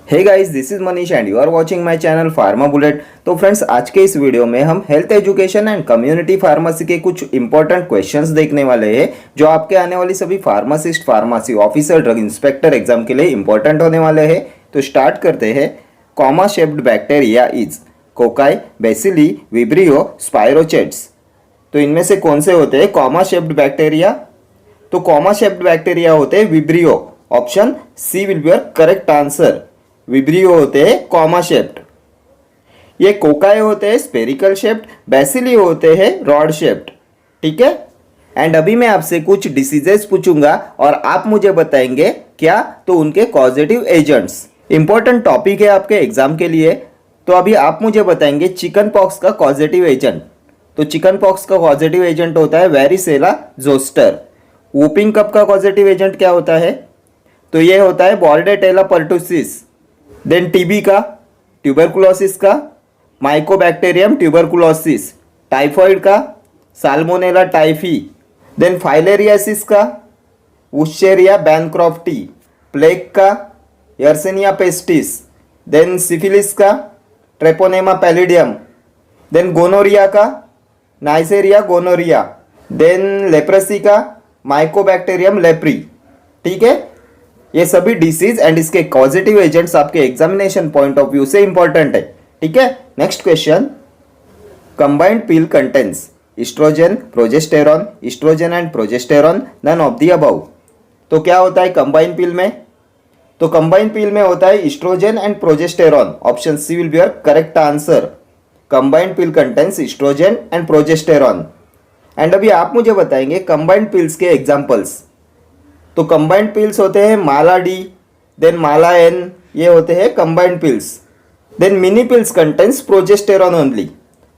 Hey guys, this is Manish and you are watching my channel pharma bullet. तो friends, आज के इस video में हम health education and community pharmacy के कुछ इंपॉर्टेंट क्वेश्चंस देखने वाले हैं जो आपके आने वाली सभी pharmacist, pharmacy officer, drug inspector exam के लिए इंपॉर्टेंट होने वाले हैं। तो स्टार्ट करते हैं। Comma shaped bacteria is cocci, bacilli, vibrio, spirochetes. तो इनमें से कौन से होते हैं कॉमा शेप्ड बैक्टीरिया? तो कॉमा शेप्ड बैक्टीरिया होते हैं vibrio. Option C will be your correct answer. Vibrio होते हैं कॉमा शेप्ड। ये कोकाई होते हैं स्पेरिकल शेप्ड, बेसिली होते हैं रॉड शेप्ड। ठीक है। एंड अभी मैं आपसे कुछ डिसीजेस पूछूंगा और आप मुझे बताएंगे क्या, तो उनके कॉजेटिव एजेंट्स। इंपॉर्टेंट टॉपिक है आपके एग्जाम के लिए। तो अभी आप मुझे बताएंगे चिकन पॉक्स का कॉजेटिव एजेंट। तो चिकन पॉक्स का पॉजिटिव एजेंट होता है वेरिसेला जोस्टर। वूपिंग कफ का पॉजिटिव एजेंट क्या होता है? तो ये होता है बॉर्डेटेला पर्टुसिस। देन टीबी का, ट्यूबरकुलोसिस का, माइकोबैक्टीरियम ट्यूबरकुलोसिस। टाइफॉइड का, साल्मोनेला टाइफी। देन फाइलेरियासिस का, वुशेरिया बैनक्रॉफ्टी। प्लेग का, यर्सिनिया पेस्टिस। देन सिफिलिस का, ट्रेपोनेमा पैलिडियम। देन गोनोरिया का, नाइसेरिया गोनोरिया। देन लेप्रेसी का, माइकोबैक्टीरियम लेप्री। ठीक है। ये सभी डिसीज एंड इसके कॉजेटिव एजेंट्स आपके एग्जामिनेशन पॉइंट ऑफ व्यू से इंपॉर्टेंट है। ठीक है। Next question, combined pill contains oestrogen, progesterone, oestrogen and progesterone, none of the above. तो क्या होता है कंबाइंड पिल में? तो कंबाइंड पिल में होता है oestrogen and progesterone. Option C will be your correct answer. Combined pill contains oestrogen and progesterone. And अभी आप मुझे बताएंगे कंबाइंड पिल्स के एग्जांपल्स। तो कंबाइंड पिल्स होते हैं Mala D, then Mala N, ये होते हैं combined pills. Then mini pills contains progesterone only.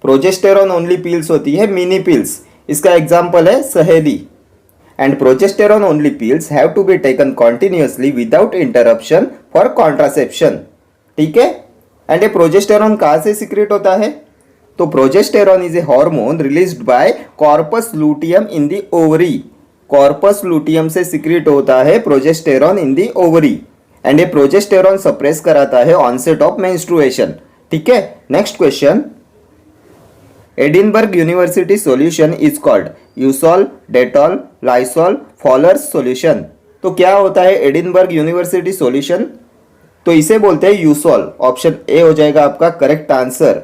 Progesterone only pills होती है मिनी पिल्स। इसका एग्जांपल है Saheli. And progesterone only pills have to be taken continuously without interruption for contraception. ठीक है। एंड ये प्रोजेस्टेरॉन कहाँ से सीक्रेट होता है? तो progesterone is a hormone released by corpus luteum in the ovary. Corpus luteum से सीक्रेट होता है progesterone in the ovary. And ये प्रोजेस्टेरॉन सप्रेस कराता है ऑनसेट ऑफ मेंस्ट्रुएशन। ठीक है। Next question, Edinburgh university solution is called Eusol, Dettol, Lysol, Fowler's solution. तो क्या होता है एडिनबर्ग यूनिवर्सिटी सॉल्यूशन? तो इसे बोलते हैं यूसॉल। ऑप्शन ए हो जाएगा आपका करेक्ट आंसर।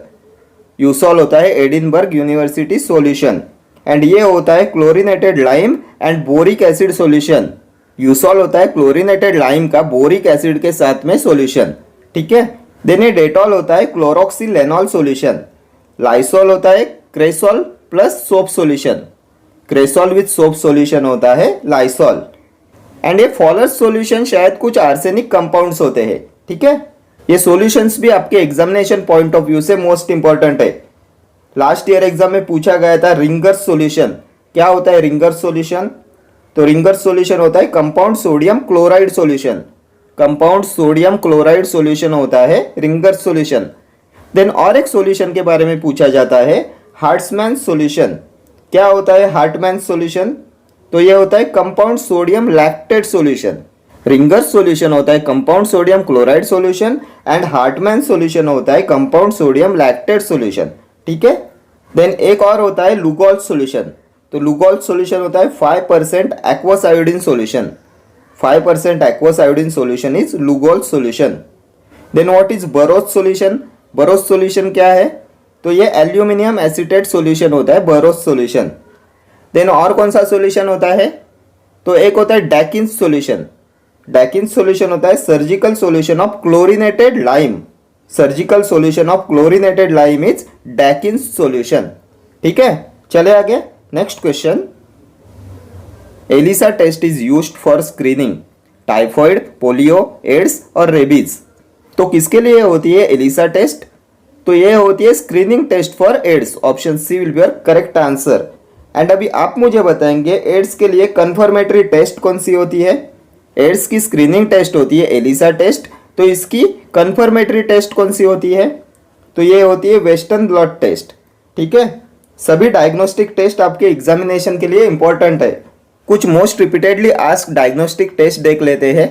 यूसॉल होता है एडिनबर्ग यूनिवर्सिटी सॉल्यूशन। एंड ये होता है chlorinated lime and boric acid solution. Eusol होता है क्लोरीनेटेड लाइम का बोरिक एसिड के साथ में सॉल्यूशन। ठीक है। देन ये डेटॉल होता है क्लोरोक्सिलेनॉल सॉल्यूशन। लाइसॉल होता है cresol plus soap solution. Cresol with soap solution होता है लाइसॉल। एंड ये फॉलर्स सॉल्यूशन शायद कुछ आर्सेनिक कंपाउंड्स होते हैं। ठीक है। ये सॉल्यूशंस भी आपके एग्जामिनेशन पॉइंट ऑफ व्यू से मोस्ट इंपॉर्टेंट है। लास्ट ईयर एग्जाम में पूछा गया था रिंगर्स सॉल्यूशन। क्या होता है रिंगर्स सॉल्यूशन? तो रिंगर्स सॉल्यूशन होता है compound sodium chloride solution. Compound sodium chloride solution होता है रिंगर्स सॉल्यूशन। देन और एक सॉल्यूशन के बारे में पूछा जाता है हार्ट्समैन सॉल्यूशन। क्या होता है हार्टमैन सॉल्यूशन? तो ये होता है compound sodium lactate solution. Ringer's solution होता है compound sodium chloride solution and Hartmann solution होता है कंपाउंड सोडियम लैक्टेट सॉल्यूशन। ठीक है। देन एक और होता है लुगॉल्ट सॉल्यूशन। तो लुगॉल्ट सॉल्यूशन होता है 5% aqueous iodine solution. 5% aqueous iodine solution is Lugol's solution. Then what is Burow's solution? Burow's solution क्या है? तो ये एल्यूमिनियम एसीटेट सॉल्यूशन होता है बरोथ सॉल्यूशन। देन और कौन सा सॉल्यूशन होता है? तो एक होता है डैकिन्स सॉल्यूशन। डैकिन्स सॉल्यूशन होता है surgical solution of chlorinated lime. Surgical solution of chlorinated lime is Dakin's solution. ठीक है। चले आगे। Next question, ELISA test is used for screening typhoid, polio, AIDS और रेबीज। तो किसके लिए होती है एलिसा टेस्ट? तो ये होती है screening test for AIDS. Option C will be your correct answer. And अभी आप मुझे बताएंगे एड्स के लिए कंफर्मेटरी टेस्ट कौन सी होती है? एड्स की स्क्रीनिंग टेस्ट होती है एलिसा टेस्ट। तो इसकी कंफर्मेटरी टेस्ट कौन सी होती है? तो ये होती है वेस्टर्न ब्लॉट टेस्ट। ठीक है। सभी डायग्नोस्टिक टेस्ट आपके एग्जामिनेशन के लिए इंपॉर्टेंट है। कुछ most repeatedly asked diagnostic test देख लेते हैं।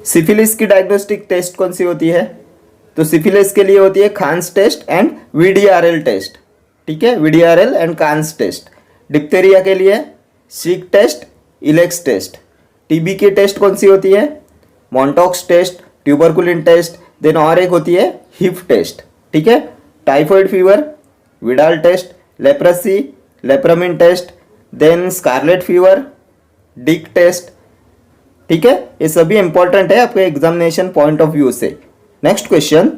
सिफिलिस की डायग्नोस्टिक टेस्ट कौन सी होती है? तो सिफिलिस के लिए होती है Kahn's test and VDRL test, ठीक है, VDRL and Kahn's test. Diphtheria के लिए Schick test, Elek's test. TB की टेस्ट कौन सी होती है? Mantoux test, tuberculin test, then और एक होती है हिप टेस्ट, ठीक है। Typhoid fever, Widal test, leprosy, lepromin test, then scarlet fever, Dick test, ठीक है। ये सभी इंपॉर्टेंट है आपके एग्जामिनेशन पॉइंट ऑफ व्यू से। Next question,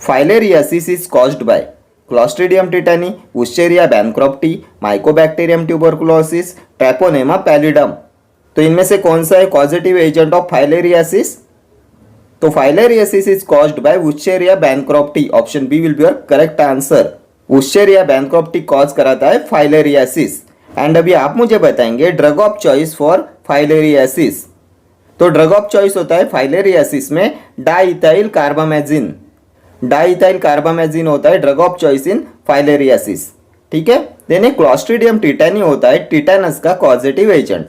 filariasis is caused by Clostridium tetani, Wuchereria bancrofti, Mycobacterium tuberculosis, Treponema pallidum. तो इनमें से कौन सा है कॉजेटिव एजेंट ऑफ फाइलेरियासिस? तो filariasis is caused by Wuchereria bancrofti. Option B will be your correct answer. Wuchereria bancrofti cause कराता है filariasis. And अभी आप मुझे बताएंगे drug of choice for filariasis. तो ड्रग ऑफ चॉइस होता है फाइलेरियासिस में डाइथाइल कार्बामेजिन। डाइथाइल कार्बामेजिन होता है drug of choice in filariasis, ठीक है। देन क्लॉस्ट्रिडियम टिटानी होता है टिटानस का कॉजेटिव एजेंट।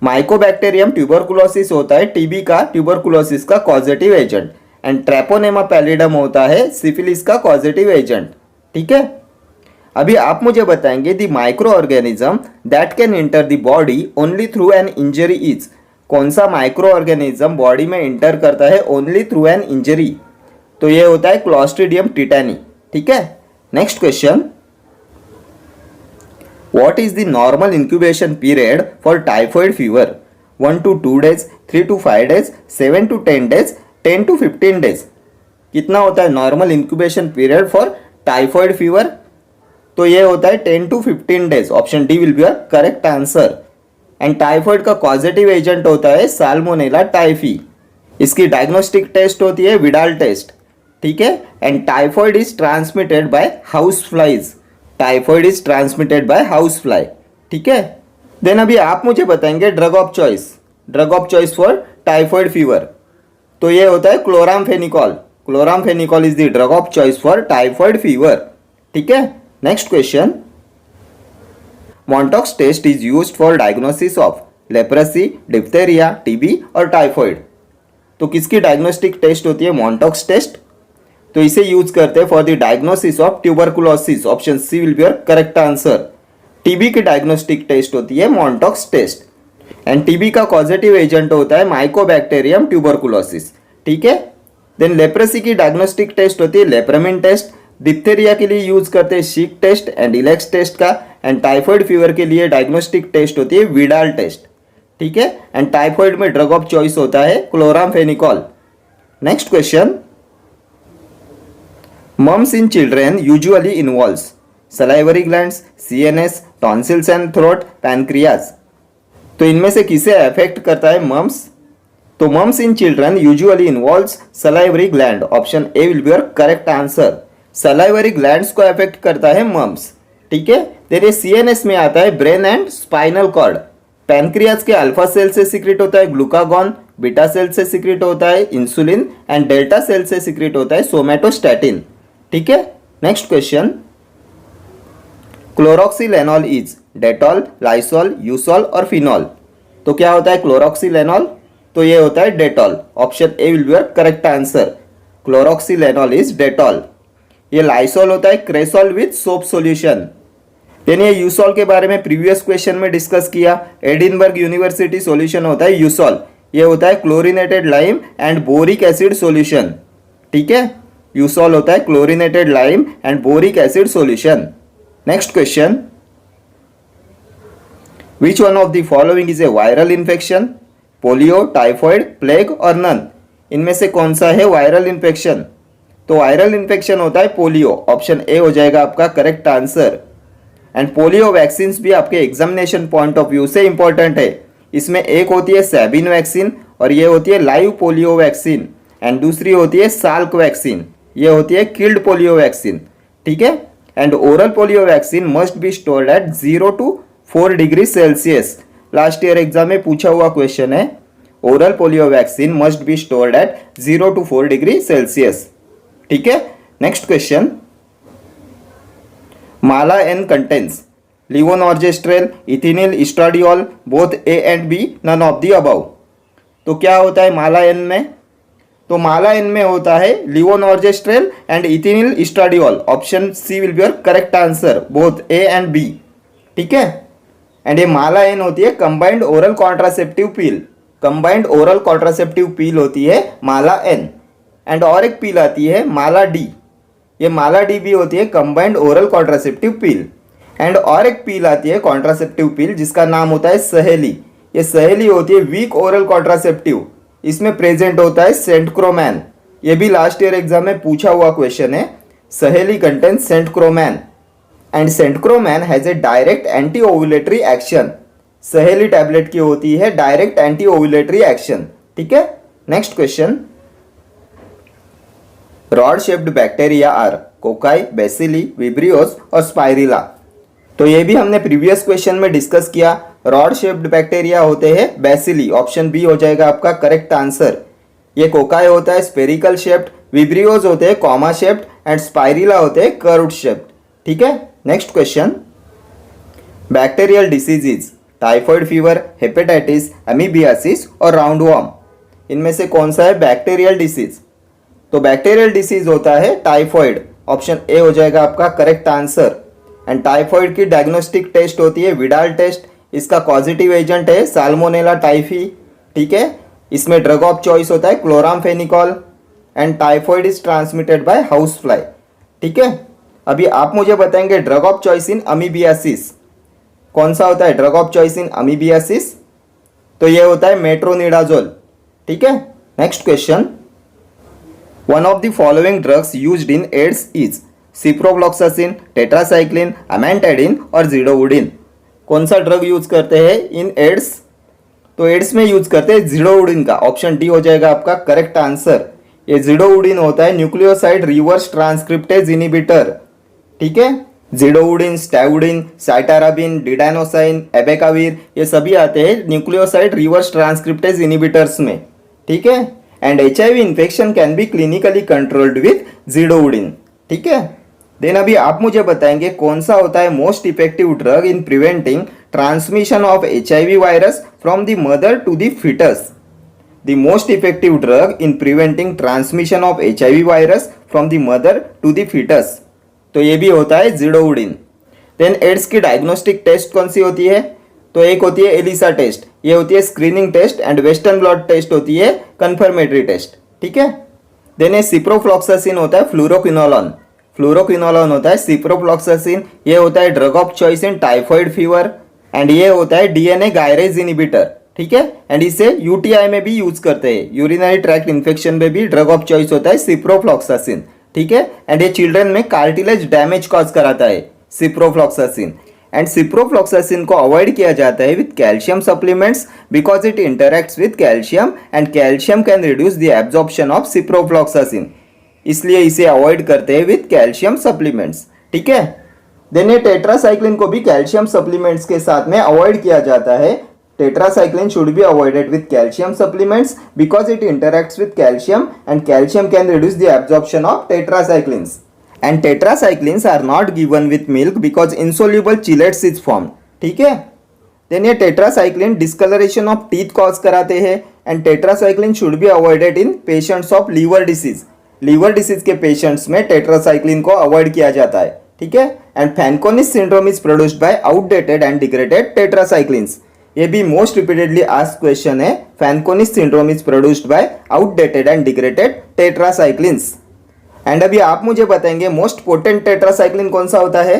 माइकोबैक्टीरियम ट्यूबरकुलोसिस होता है टीबी का ट्यूबरकुलोसिस का कॉजेटिव एजेंट। एंड ट्रैपोनेमा पैलिडम होता है सिफिलिस का कॉजेटिव एजेंट, ठीक है। अभी आप मुझे बताएंगे the micro organism that can enter the body only through an injury is. कौन सा माइक्रो ऑर्गेनिज्म बॉडी में एंटर करता है ओनली थ्रू एन इंजरी? तो ये होता है क्लॉस्ट्रिडियम टिटानी, ठीक है। Next question, what is the normal incubation period for typhoid fever? 1 to 2 days, 3 to 5 days, 7 to 10 days, 10 to 15 days। कितना होता है normal incubation period for typhoid fever? तो ये होता है 10 to 15 days। Option D will be your correct answer. And typhoid का positive agent होता है साल्मोनेला टाइफी। इसकी डायग्नोस्टिक टेस्ट होती है विडाल टेस्ट, ठीक है। And typhoid is transmitted by house flies. Typhoid is transmitted by house fly, ठीक है। देन अभी आप मुझे बताएंगे drug of choice, drug of choice for typhoid fever. तो ये होता है chloramphenicol. Chloramphenicol is the drug of choice for typhoid fever, ठीक है। Next question, Mantoux test is used for diagnosis of leprosy, diphtheria, TB और typhoid. तो किसकी diagnostic test होती है मॉन्टॉक्स टेस्ट? तो इसे यूज करते हैं for the diagnosis of tuberculosis. Option C will be your correct answer. TB की डायग्नोस्टिक टेस्ट होती है मॉन्टॉक्स टेस्ट। एंड टीबी का पॉजिटिव एजेंट होता है माइकोबैक्टीरियम ट्यूबरकुलोसिस, ठीक है। देन लेप्रेसी की डायग्नोस्टिक टेस्ट होती है लेप्रामिन टेस्ट। डिप्थेरिया के लिए यूज करते हैं शिक टेस्ट एंड इलेक्स टेस्ट का। एंड टाइफॉइड फीवर के लिए डायग्नोस्टिक टेस्ट होती है विडाल टेस्ट, ठीक है। एंड टाइफॉइड में ड्रग ऑफ चॉइस होता है chloramphenicol. Next question, mumps in children usually involves salivary glands, CNS, tonsils and throat, pancreas. तो इनमें से किसे अफेक्ट करता है मम्स? तो mumps in children usually involves salivary gland. Option A will be your correct answer. Salivary glands को affect करता है मम्स, ठीक है। देन ये सीएनएस में आता है brain and spinal cord. Pancreas के अल्फा सेल से सिक्रेट होता है ग्लूकागॉन, बीटा सेल से सिक्रेट होता है इंसुलिन एंड डेल्टा सेल से सिक्रेट होता है सोमेटोस्टैटिन, ठीक है। Next question, chloroxylenol is Dettol, Lysol, Eusol और फिनॉल। तो क्या होता है क्लोरोक्सिलेनॉल? तो ये होता है Dettol. Option A will be your correct answer. Chloroxylenol is Dettol. ये लाइसॉल होता है cresol with soap solution. Then ये यूसॉल के बारे में प्रीवियस क्वेश्चन में डिस्कस किया। एडिनबर्ग यूनिवर्सिटी सॉल्यूशन होता है यूसॉल। ये होता है chlorinated lime and boric acid solution, ठीक है। यूसॉल होता है chlorinated lime and boric acid solution. Next question, which one of the following is a viral infection? Polio, typhoid, plague और नन। इनमें से कौन सा है वायरल इन्फेक्शन? तो वायरल इन्फेक्शन होता है पोलियो। ऑप्शन ए हो जाएगा आपका correct answer. And polio vaccine भी आपके एग्जामिनेशन पॉइंट ऑफ व्यू से इंपॉर्टेंट है। इसमें एक होती है सैबिन वैक्सीन और ये होती है लाइव पोलियो वैक्सीन। एंड दूसरी होती है साल्क वैक्सीन, ये होती है किल्ड पोलियो वैक्सीन, ठीक है। And oral polio vaccine must be stored at 0 to 4 degree Celsius. Last year exam में पूछा हुआ क्वेश्चन है। Oral polio vaccine must be stored at 0 to 4 degree Celsius, ठीक है। Next question, Mala N contains levonorgestrel, ethinyl, estradiol, both A and B, none of the above. तो क्या होता है माला एन में? तो माला एन में होता है levonorgestrel and ethinyl estradiol. Option C will be your correct answer, both A and B. ठीक है। एंड ये माला एन होती है combined oral contraceptive pill. Combined oral contraceptive pill होती है माला एन। एंड और एक पील आती है माला डी। ये माला डी भी होती है combined oral contraceptive peel. And और एक पील आती है कॉन्ट्रासेप्टिव पील जिसका नाम होता है सहेली। ये सहेली होती है वीक ओरल कॉन्ट्रासेप्टिव। इसमें प्रेजेंट होता है सेंटक्रोमैन। ये भी लास्ट ईयर एग्जाम में पूछा हुआ क्वेश्चन है। Saheli contains centchroman and centchroman has a direct anti ovulatory action. Saheli tablet की होती है डायरेक्ट एंटी ओव्यूलेटरी एक्शन। ठीक है। Next question, rod shaped bacteria are cocci, bacilli, vibrios और स्पाइरिला। तो ये भी हमने प्रीवियस क्वेश्चन में डिस्कस किया। रॉड शेप्ड बैक्टीरिया होते हैं बेसिली। ऑप्शन बी हो जाएगा आपका करेक्ट आंसर। ये कोकाई होता है स्पेरिकल शेप्ड, विब्रियोस होते हैं कॉमा शेप्ड एंड स्पाइरिला होते हैं कर्व्ड शेप्ड। ठीक है। Next question, bacterial diseases typhoid fever, hepatitis, amoebiasis और राउंड वॉर्म। इनमें से कौन सा है बैक्टीरियल डिसीज? तो बैक्टीरियल डिसीज होता है टाइफॉइड। ऑप्शन ए हो जाएगा आपका करेक्ट आंसर। एंड टाइफॉइड की डायग्नोस्टिक टेस्ट होती है विडाल टेस्ट। इसका पॉजिटिव एजेंट है साल्मोनेला टाइफी। ठीक है। इसमें ड्रग ऑफ चॉइस होता है chloramphenicol. And typhoid is transmitted by house fly. ठीक है। अभी आप मुझे बताएंगे drug of choice in amoebiasis कौन सा होता है? Drug of choice in amoebiasis तो ये होता है मेट्रोनिडाजोल। ठीक है। Next question, one of the following drugs used in AIDS is ciprofloxacin, tetracycline, amantadine और ज़िडोवुडिन। कौन सा ड्रग यूज करते हैं इन एड्स? तो एड्स में यूज करते हैं ज़िडोवुडिन का। ऑप्शन डी हो जाएगा आपका करेक्ट आंसर। ये ज़िडोवुडिन होता है न्यूक्लियोसाइड रिवर्स ट्रांसक्रिप्टेज इनिबिटर। ठीक है। ज़िडोवुडिन, स्टैवुडिन, साइटाराबिन, डिडाइनोसाइन, एबेकाविर ये सभी आते हैं न्यूक्लियोसाइड रिवर्स ट्रांसक्रिप्टेज इनिबिटर्स में। ठीक है। And HIV infection can be clinically controlled with zidovudine. ठीक है। देन अभी आप मुझे बताएंगे कौन सा होता है most effective drug in preventing transmission of HIV virus from the mother to the fetus. The most effective drug in preventing transmission of HIV virus from the mother to the fetus तो ये भी होता है zidovudine. Then AIDS की diagnostic test कौन सी होती है? तो एक होती है एलिसा टेस्ट, ये होती है screening test. And western blot test होती है कंफर्मेटरी टेस्ट। ठीक है। देन ये सिप्रोफ्लॉक्सासिन होता है फ्लूरोक्विनोलोन। फ्लूरोक्विनोलोन होता है सिप्रोफ्लॉक्सासिन। ये होता है drug of choice in typhoid fever. And ये होता है DNA गायरेज इनिबिटर। ठीक है। एंड इसे UTI में भी यूज करते हैं, यूरिनरी ट्रैक्ट इन्फेक्शन में भी ड्रग ऑफ चॉइस होता है सिप्रोफ्लॉक्सासिन। ठीक है। एंड ये चिल्ड्रन में कार्टिलेज डैमेज कॉज कराता है सिप्रोफ्लॉक्सासिन। एंड सिप्रोफ्लॉक्सासिन को अवॉइड किया जाता है with calcium supplements because it interacts with calcium and calcium can reduce the absorption of ciprofloxacin. इसलिए इसे अवॉइड करते हैं विथ कैल्शियम सप्लीमेंट्स। ठीक है। देन ये टेट्रासाइक्लिन को भी कैल्शियम सप्लीमेंट्स के साथ में अवॉइड किया जाता है। Tetracycline should be avoided with calcium supplements because it interacts with calcium and calcium can reduce the absorption of tetracyclines. And tetracyclines are not given with milk because insoluble chelates is formed. ठीक है। Then ये tetracycline discoloration of teeth cause कराते हैं and tetracycline should be avoided in patients of liver disease. liver disease के patients में tetracycline को avoid किया जाता है। ठीक है। And Fanconi syndrome is produced by outdated and degraded tetracyclines. ये भी मोस्ट रिपीटेडली आस्क्ड क्वेश्चन है। Fanconi syndrome is produced by outdated and degraded tetracyclines. And अभी आप मुझे बताएंगे मोस्ट पोटेंट टेट्रासाइक्लिन कौन सा होता है?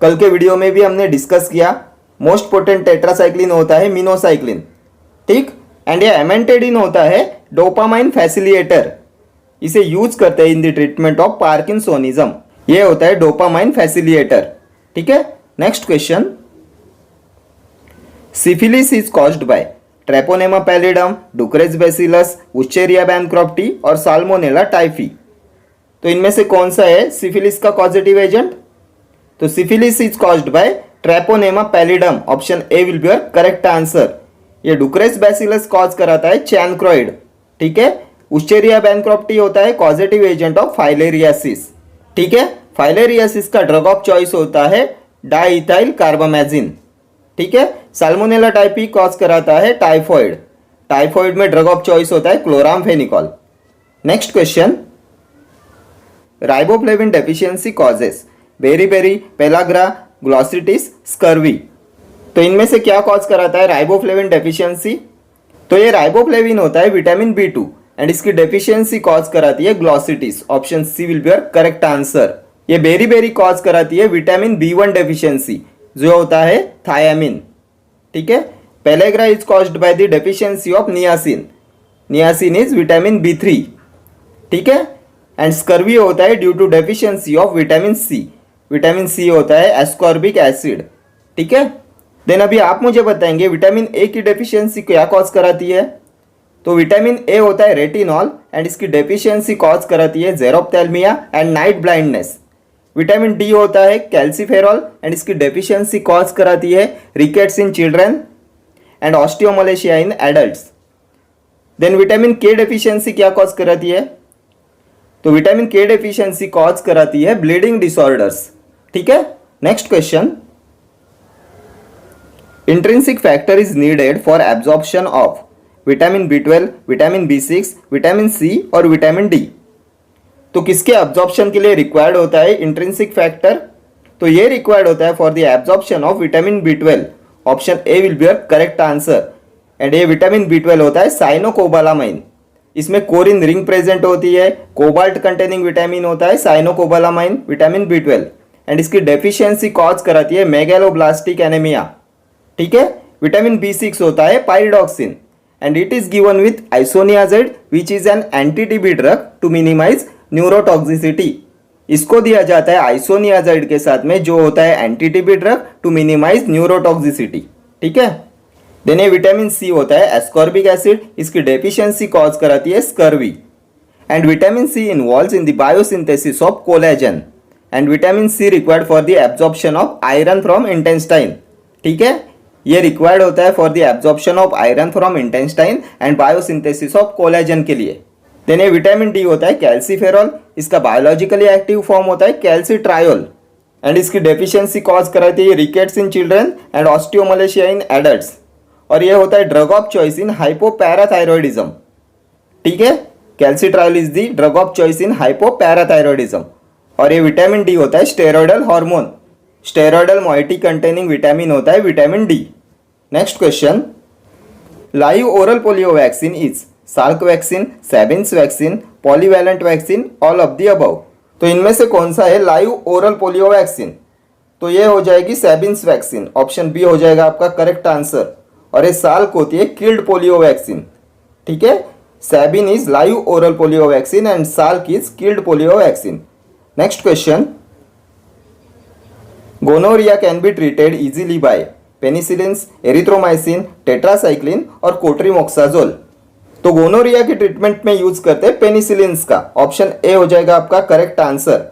कल के वीडियो में भी हमने डिस्कस किया। मोस्ट पोटेंट टेट्रासाइक्लिन होता है मिनोसाइक्लिन। ठीक। एंड ये एमेंटेडिन होता है डोपामाइन फैसिलिएटर। इसे यूज करते हैं in the treatment of parkinsonism. ये होता है डोपामाइन फैसिलिएटर। ठीक है। Next question, syphilis is caused by Treponema pallidum, Ducrey's bacillus, Wuchereria bancrofti और साल्मोनेला टाइफी। तो इनमें से कौन सा है सिफिलिस का पॉजिटिव एजेंट? तो syphilis is caused by Treponema pallidum. Option A will be your correct answer. ये डुक्रेज बैसिलस कॉज कराता है चैनक्रोइड। ठीक है। उच्चेरिया बैनक्रॉप्टी होता है पॉजिटिव एजेंट ऑफ फाइलेरियासिस। ठीक है। फाइलेरियासिस का ड्रग ऑफ चॉइस होता है डाइइथाइल कार्बामेजिन। ठीक है। साल्मोनेला टाइफी कॉज कराता है टाइफॉइड। टाइफॉइड में ड्रग ऑफ चॉइस होता है chloramphenicol. Next question, riboflavin deficiency causes beriberi, pellagra, glossitis, scurvy. तो इनमें से क्या कॉज कराता है राइबोफ्लेविन डेफिशिएंसी? तो ये राइबोफ्लेविन होता है विटामिन B2 एंड इसकी डेफिशिएंसी कॉज कराती है glossitis. Option C will be your correct answer. ये बेरीबेरी कॉज कराती है विटामिन B1 डेफिशिएंसी जो होता है थायामिन। ठीक है। Pellagra is caused by the deficiency of niacin. Niacin is vitamin B3। ठीक है। एंड स्कर्वी होता है due to deficiency of vitamin C. Vitamin C होता है एस्कॉर्बिक एसिड। ठीक है। देन अभी आप मुझे बताएंगे विटामिन ए की डेफिशिएंसी क्या कॉज कराती है? तो विटामिन ए होता है रेटिनॉल एंड इसकी डेफिशिएंसी कॉज कराती है xerophthalmia and night blindness. Vitamin D होता है कैल्सीफेरॉल एंड इसकी डेफिशिएंसी कॉज कराती है rickets in children and osteomalacia in adults. Then vitamin K deficiency क्या कॉज कराती है? तो विटामिन के डेफिशिएंसी कॉज कराती है ब्लीडिंग डिसऑर्डर्स। ठीक है। Next question, intrinsic factor is needed for absorption of vitamin B12, vitamin B6, vitamin C और vitamin D. तो किसके एब्जॉर्प्शन के लिए रिक्वायर्ड होता है इंट्रिंसिक फैक्टर? तो ये रिक्वायर्ड होता है for the absorption of vitamin B12। Option A will be your correct answer. And ये विटामिन B12 होता है साइनोकोबालामाइन। इसमें कोरिन रिंग प्रेजेंट होती है। कोबाल्ट कंटेनिंग विटामिन होता है साइनोकोबालामाइन विटामिन B12 एंड इसकी डेफिशिएंसी कॉज कराती है मेगैलोब्लास्टिक एनीमिया। ठीक है। विटामिन B6 होता है pyridoxine and it is given with isoniazid which is an anti TB drug to minimise neurotoxicity. इसको दिया जाता है आइसोनियाजाइड के साथ में जो होता है anti TB drug to minimise neurotoxicity. ठीक है। देन ये विटामिन सी होता है एस्कॉर्बिक एसिड। इसकी डेफिशिएंसी कॉज कराती है scurvy. And vitamin C involves in the biosynthesis of collagen and vitamin C required for the absorption of iron from intestine. ठीक है। ये रिक्वायर्ड होता है for the absorption of iron from intestine and biosynthesis of collagen के लिए। Then ये vitamin D होता है कैल्सीफेरॉल। इसका बायोलॉजिकली एक्टिव फॉर्म होता है कैल्सीट्रायोल एंड इसकी डेफिशिएंसी कॉज कराती है rickets in children and osteomalacia in adults. और ये होता है drug of choice in hypoparathyroidism. ठीक है। Calcitriol is the drug of choice in hypoparathyroidism. और ये विटामिन डी होता है steroidal hormone. Steroidal moiety containing vitamin होता है vitamin D. Next question, live oral polio vaccine is Salk vaccine, Sabin's vaccine, polyvalent vaccine, all of the above. तो इनमें से कौन सा है लाइव ओरल पोलियो वैक्सीन? तो ये हो जाएगी सेबिन्स वैक्सीन। ऑप्शन बी हो जाएगा आपका करेक्ट आंसर। और ये साल्क होती है किल्ड पोलियो वैक्सीन। ठीक है। Sabin is live oral polio vaccine and Salk is killed polio vaccine. Next question, gonorrhoea can be treated easily by penicillins, erythromycin, tetracycline और कोट्रीमोक्साजोल। तो गोनोरिया के treatment में यूज करते हैं पेनिसिलिन्स का। Option A हो जाएगा आपका correct answer.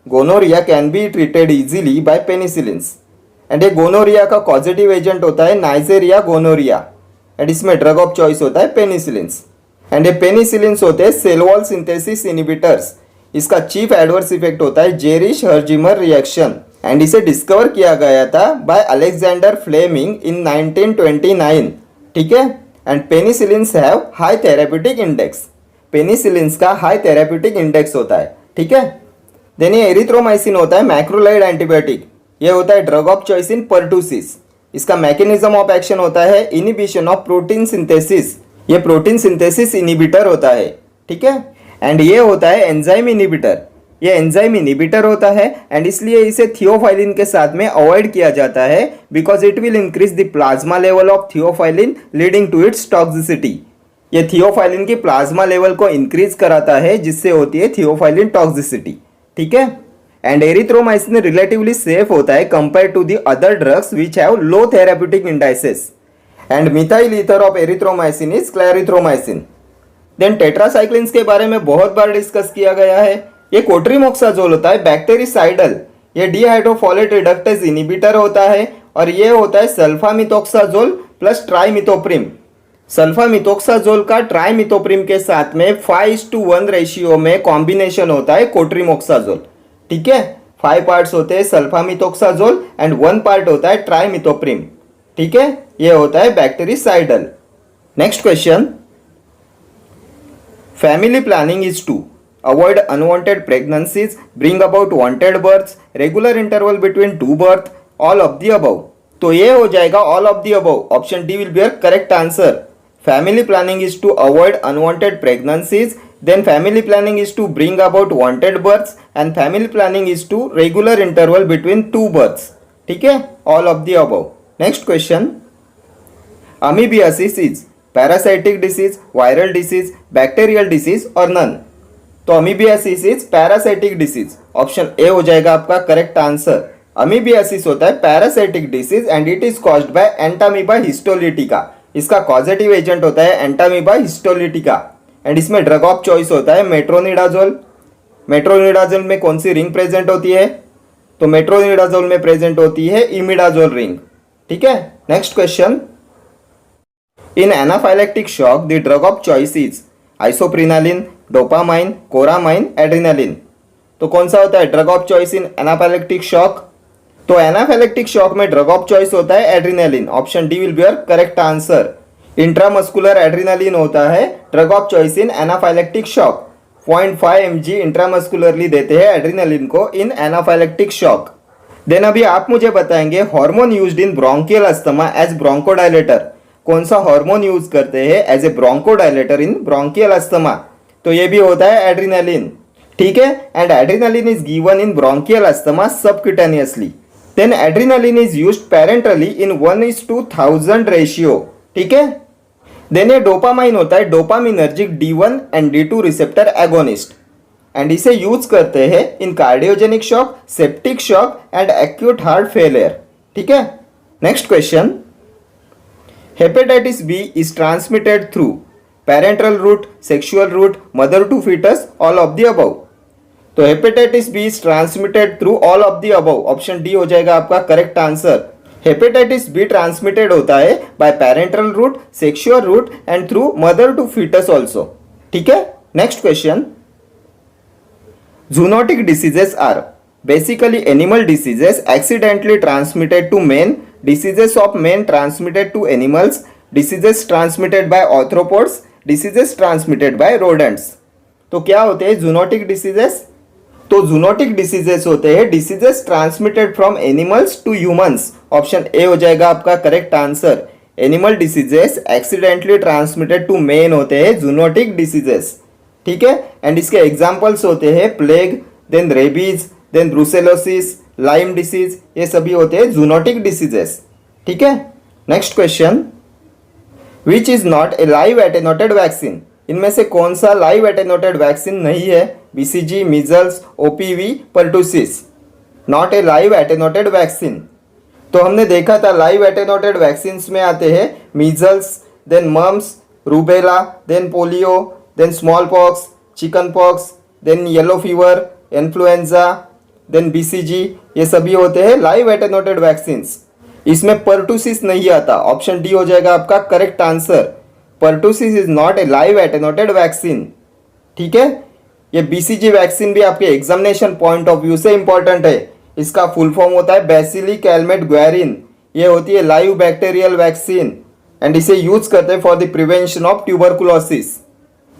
Gonorrhoea can be treated easily by penicillins and ये गोनोरिया का पॉजिटिव एजेंट होता है नाइजेरिया गोनोरिया एंड इसमें ड्रग ऑफ चॉइस होता है पेनिसिलिन्स। एंड ये पेनिसिलिन्स होते हैं सेल वॉल सिंथेसिस इनिबिटर्स। इसका चीफ एडवर्स इफेक्ट होता है जेरिश हर्जिमर रिएक्शन एंड इसे डिस्कवर किया गया था बाय अलेक्जेंडर फ्लेमिंग इन 1929। ठीक है। And penicillins have high therapeutic index. Penicillins का हाई थेरेप्यूटिक इंडेक्स होता है। ठीक है। देन ये एरिथ्रोमाइसिन होता है मैक्रोलाइड एंटीबायोटिक। ये होता है drug of choice in pertussis. इसका मैकेनिज्म ऑफ एक्शन होता है इनिबिशन ऑफ प्रोटीन सिंथेसिस। ये प्रोटीन सिंथेसिस इनिबिटर होता है। ठीक है। एंड ये होता है एंजाइम इनिबिटर। ये एंजाइम इनिबिटर होता है एंड इसलिए इसे थियोफाइलिन के साथ में अवॉइड किया जाता है because it will increase the plasma level of theophylline leading to its toxicity. ये थियोफाइलिन की प्लाज्मा लेवल को इंक्रीज कराता है जिससे होती है थियोफाइलिन टॉक्सिसिटी। ठीक है। एंड एरिथ्रोमाइसिन रिलेटिवली सेफ होता है compare to the other drugs which have low therapeutic indices. And methyl ether of erythromycin is clarithromycin. Then tetracyclines के बारे में बहुत बार डिस्कस किया गया है। ये कोट्रीमोक्साजोल होता है बैक्टीरिसाइडल। ये डीहाइड्रोफोलेट रिडक्टेज इनिबिटर होता है और ये होता है सल्फामिथोक्साजोल प्लस ट्राइमिथोप्रिम। सल्फामिथोक्साजोल का ट्राइमिथोप्रिम के साथ में 5:1 रेशियो में कॉम्बिनेशन होता है कोट्रीमोक्साजोल। ठीक है। 5 पार्ट्स होते हैं सल्फामिथोक्साजोल एंड 1 पार्ट होता है ट्राइमिथोप्रिम। ठीक है। ये होता है bactericidal. Next question, family planning is to avoid unwanted pregnancies, bring about wanted births, regular interval between two birth, all of the above. तो ये हो जाएगा all of the above. Option D will be your correct answer. Family planning is to avoid unwanted pregnancies, then family planning is to bring about wanted births, and family planning is to regular interval between two births. ठीक है, all of the above. Next question, amoebiasis is parasitic disease, viral disease, bacterial disease और none. तो amoebiasis is parasitic disease. Option A हो जाएगा आपका correct answer. Amoebiasis होता है parasitic disease and it is caused bye Entamoeba histolytica. इसका causative agent होता है एंटामीबा हिस्टोलिटिका एंड इसमें ड्रग ऑफ चॉइस होता है मेट्रोनिडाजोल। मेट्रोनिडाजोल में कौन सी रिंग प्रेजेंट होती है? तो मेट्रोनिडाजोल में प्रेजेंट होती है इमिडाजोल रिंग। ठीक है, next question, in anaphylactic shock the drug of choice is isoprenaline, dopamine, coramine, adrenaline. तो कौन सा होता है drug of choice in anaphylactic shock? तो एनाफाइलेक्टिक शॉक में ड्रग ऑफ चॉइस होता है adrenaline. Option D will be your correct answer. Intramuscular adrenaline होता है drug of choice in anaphylactic shock. 0.5 mg intramuscularly देते हैं एड्रेनालिन को इन एनाफाइलेक्टिक शॉक। देन अभी आप मुझे बताएंगे hormone used in bronchial asthma as bronchodilator. कौन सा हार्मोन यूज करते हैं as a bronchodilator in bronchial asthma? तो ये भी होता है एड्रेनालिन। ठीक है, and adrenaline is given in bronchial asthma subcutaneously. Then adrenaline is used parenterally in 1:1000 ratio. ठीक है, देन ये डोपामाइन होता है dopaminergic D1 and D2 receptor agonist and इसे यूज करते हैं in cardiogenic shock, septic shock and acute heart failure. ठीक है, next question, hepatitis B is transmitted through parental route, sexual route, mother to foetus, all of the above. तो hepatitis B is transmitted through all of the above. Option D हो जाएगा आपका correct answer. Hepatitis B transmitted होता है by parental route, sexual route and through mother to foetus also. ठीक है, next question, zoonotic diseases are basically animal diseases accidentally transmitted to men, diseases of men transmitted to animals, diseases transmitted by arthropods, diseases transmitted by rodents। तो क्या होते हैं zoonotic diseases? तो zoonotic diseases होते हैं diseases transmitted from animals to humans। Option A हो जाएगा आपका correct answer. Animal diseases accidentally transmitted to men होते हैं zoonotic diseases। ठीक है, एंड इसके एग्जाम्पल्स होते हैं plague, then rabies, then brucellosis, Lyme disease, ये सभी होते हैं जूनोटिक डिसीजेस। ठीक है, next question, which is not a live attenuated vaccine. इनमें से कौन सा लाइव एटेनोटेड वैक्सीन नहीं है? BCG, measles, OPV, pertussis. Not a live attenuated vaccine. तो हमने देखा था लाइव एटेनोटेड वैक्सीन में आते हैं measles, then mumps, rubella, then polio, then small pox, chicken pox, then yellow fever, influenza, then BCG, ये सभी होते हैं लाइव एटेनोटेड वैक्सीन्स। इसमें पर्टूसिस नहीं आता। ऑप्शन डी हो जाएगा आपका correct answer. Pertussis is not a live attenuated vaccine. ठीक है, ये बीसीजी वैक्सीन भी आपके एग्जामिनेशन पॉइंट ऑफ व्यू से इंपॉर्टेंट है। इसका फुल फॉर्म होता है बेसिलिक एल्मेट ग्वेरिन। ये होती है लाइव बैक्टीरियल वैक्सीन एंड इसे यूज करते हैं for the prevention of tuberculosis.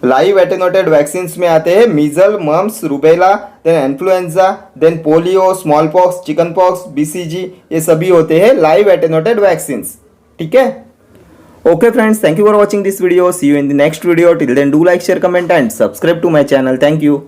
Live attenuated vaccine में आते हैं measle, mumps, rubella, then influenza, then polio, small pox, chicken pox, BCG, ये सभी होते हैं लाइव एटेनोटेड वैक्सीन। ठीक है, okay friends, thank you for watching this video. See you in the next video. Till then do like, share, comment and subscribe to my channel. Thank you.